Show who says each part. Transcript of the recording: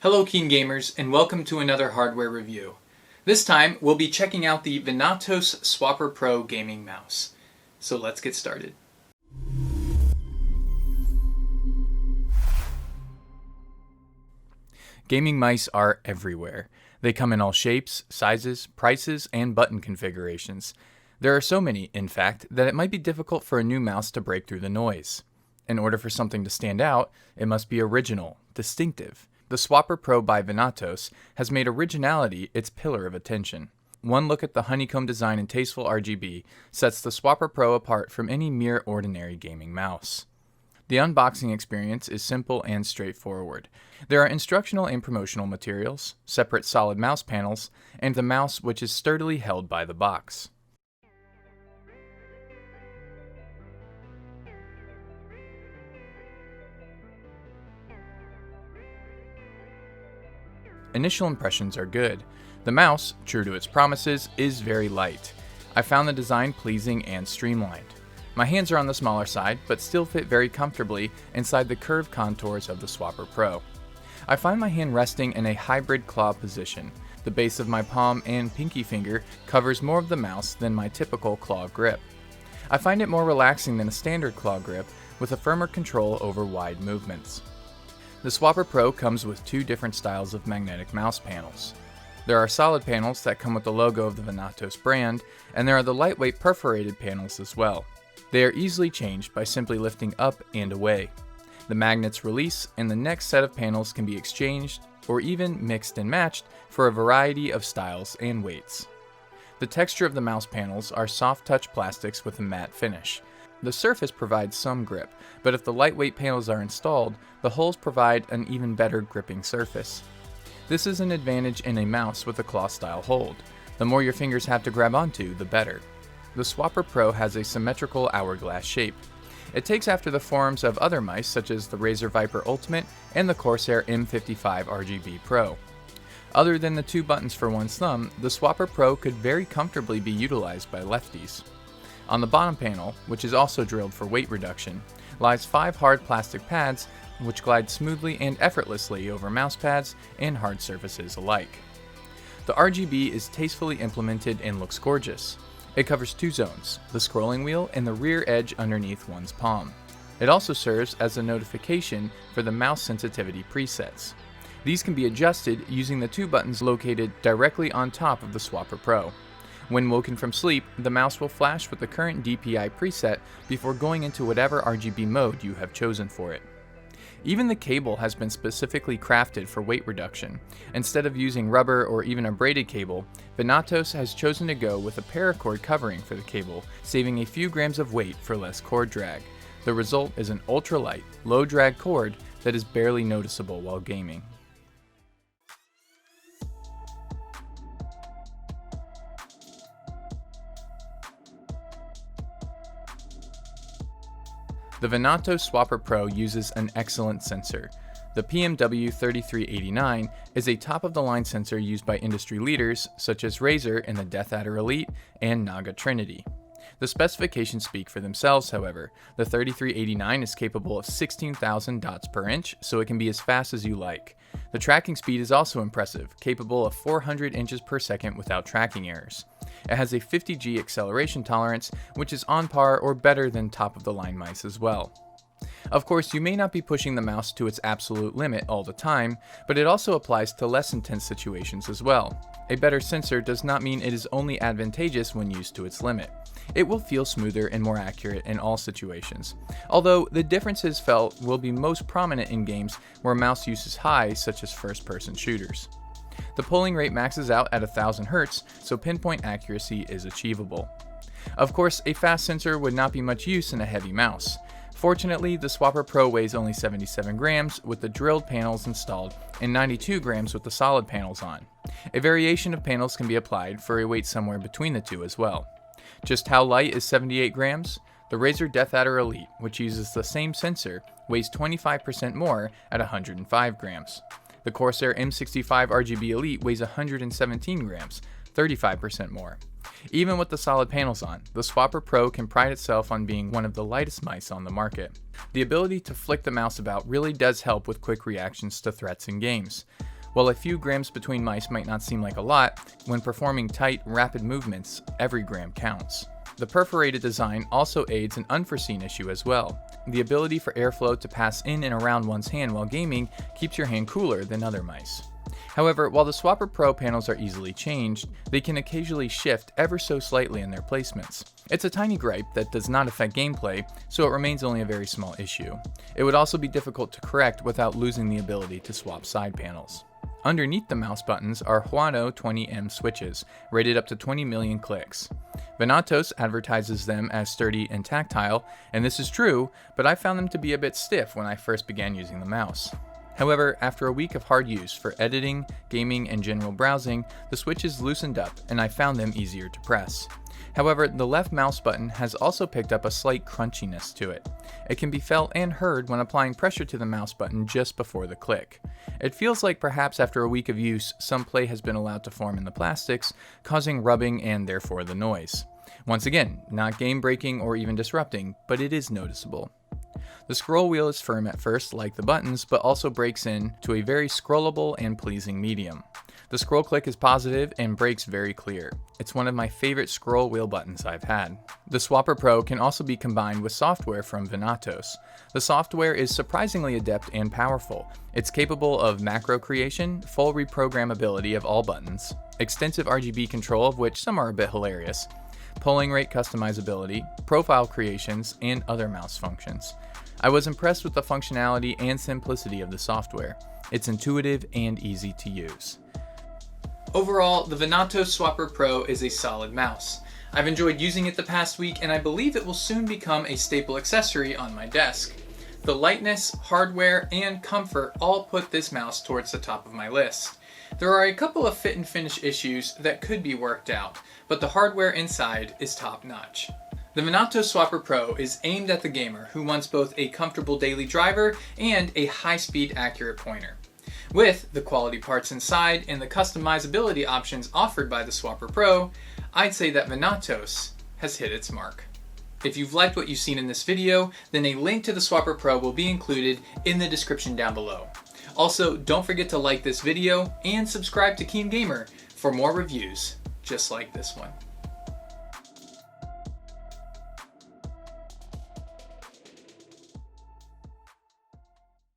Speaker 1: Hello KeenGamers, and welcome to another hardware review. This time, we'll be checking out the Venatos Swapper Pro gaming mouse. So let's get started. Gaming mice are everywhere. They come in all shapes, sizes, prices, and button configurations. There are so many, in fact, that it might be difficult for a new mouse to break through the noise. In order for something to stand out, it must be original, distinctive. The Swapper Pro by Venatos has made originality its pillar of attention. One look at the honeycomb design and tasteful RGB sets the Swapper Pro apart from any mere ordinary gaming mouse. The unboxing experience is simple and straightforward. There are instructional and promotional materials, separate solid mouse panels, and the mouse which is sturdily held by the box. Initial impressions are good. The mouse, true to its promises, is very light. I found the design pleasing and streamlined. My hands are on the smaller side, but still fit very comfortably inside the curved contours of the Swapper Pro. I find my hand resting in a hybrid claw position. The base of my palm and pinky finger covers more of the mouse than my typical claw grip. I find it more relaxing than a standard claw grip, with a firmer control over wide movements. The Swapper Pro comes with two different styles of magnetic mouse panels. There are solid panels that come with the logo of the Venatos brand, and there are the lightweight perforated panels as well. They are easily changed by simply lifting up and away. The magnets release, and the next set of panels can be exchanged or even mixed and matched for a variety of styles and weights. The texture of the mouse panels are soft touch plastics with a matte finish. The surface provides some grip, but if the lightweight panels are installed, the holes provide an even better gripping surface. This is an advantage in a mouse with a claw-style hold. The more your fingers have to grab onto, the better. The Swapper Pro has a symmetrical hourglass shape. It takes after the forms of other mice such as the Razer Viper Ultimate and the Corsair M55 RGB Pro. Other than the two buttons for one's thumb, the Swapper Pro could very comfortably be utilized by lefties. On the bottom panel, which is also drilled for weight reduction, lies 5 hard plastic pads which glide smoothly and effortlessly over mouse pads and hard surfaces alike. The RGB is tastefully implemented and looks gorgeous. It covers 2 zones, the scrolling wheel and the rear edge underneath one's palm. It also serves as a notification for the mouse sensitivity presets. These can be adjusted using the 2 buttons located directly on top of the Swapper Pro. When woken from sleep, the mouse will flash with the current DPI preset before going into whatever RGB mode you have chosen for it. Even the cable has been specifically crafted for weight reduction. Instead of using rubber or even a braided cable, Venatos has chosen to go with a paracord covering for the cable, saving a few grams of weight for less cord drag. The result is an ultralight, low-drag cord that is barely noticeable while gaming. The Venatos Swapper Pro uses an excellent sensor. The PMW3389 is a top-of-the-line sensor used by industry leaders such as Razer in the DeathAdder Elite and Naga Trinity. The specifications speak for themselves, however. The 3389 is capable of 16,000 dots per inch, so it can be as fast as you like. The tracking speed is also impressive, capable of 400 inches per second without tracking errors. It has a 50G acceleration tolerance, which is on par or better than top-of-the-line mice as well. Of course, you may not be pushing the mouse to its absolute limit all the time, but it also applies to less intense situations as well. A better sensor does not mean it is only advantageous when used to its limit. It will feel smoother and more accurate in all situations, although the differences felt will be most prominent in games where mouse use is high, such as first-person shooters. The polling rate maxes out at 1000 Hz, so pinpoint accuracy is achievable. Of course, a fast sensor would not be much use in a heavy mouse. Fortunately, the Swapper Pro weighs only 77 grams with the drilled panels installed and 92 grams with the solid panels on. A variation of panels can be applied for a weight somewhere between the two as well. Just how light is 78 grams? The Razer DeathAdder Elite, which uses the same sensor, weighs 25% more at 105 grams. The Corsair M65 RGB Elite weighs 117 grams, 35% more. Even with the solid panels on, the Swapper Pro can pride itself on being one of the lightest mice on the market. The ability to flick the mouse about really does help with quick reactions to threats in games. While a few grams between mice might not seem like a lot, when performing tight, rapid movements, every gram counts. The perforated design also aids an unforeseen issue as well. The ability for airflow to pass in and around one's hand while gaming keeps your hand cooler than other mice. However, while the Swapper Pro panels are easily changed, they can occasionally shift ever so slightly in their placements. It's a tiny gripe that does not affect gameplay, so it remains only a very small issue. It would also be difficult to correct without losing the ability to swap side panels. Underneath the mouse buttons are Huano 20M switches, rated up to 20 million clicks. Venatos advertises them as sturdy and tactile, and this is true, but I found them to be a bit stiff when I first began using the mouse. However, after a week of hard use for editing, gaming, and general browsing, the switches loosened up and I found them easier to press. However, the left mouse button has also picked up a slight crunchiness to it. It can be felt and heard when applying pressure to the mouse button just before the click. It feels like perhaps after a week of use, some play has been allowed to form in the plastics, causing rubbing and therefore the noise. Once again, not game breaking or even disrupting, but it is noticeable. The scroll wheel is firm at first, like the buttons, but also breaks in to a very scrollable and pleasing medium. The scroll click is positive and breaks very clear. It's one of my favorite scroll wheel buttons I've had. The Swapper Pro can also be combined with software from Venatos. The software is surprisingly adept and powerful. It's capable of macro creation, full reprogrammability of all buttons, extensive RGB control, of which some are a bit hilarious, polling rate customizability, profile creations, and other mouse functions. I was impressed with the functionality and simplicity of the software. It's intuitive and easy to use. Overall, the Venatos Swapper Pro is a solid mouse. I've enjoyed using it the past week, and I believe it will soon become a staple accessory on my desk. The lightness, hardware, and comfort all put this mouse towards the top of my list. There are a couple of fit and finish issues that could be worked out, but the hardware inside is top notch. The Venatos Swapper Pro is aimed at the gamer who wants both a comfortable daily driver and a high-speed accurate pointer. With the quality parts inside and the customizability options offered by the Swapper Pro, I'd say that Venatos has hit its mark. If you've liked what you've seen in this video, then a link to the Swapper Pro will be included in the description down below. Also, don't forget to like this video and subscribe to KeenGamer for more reviews just like this one.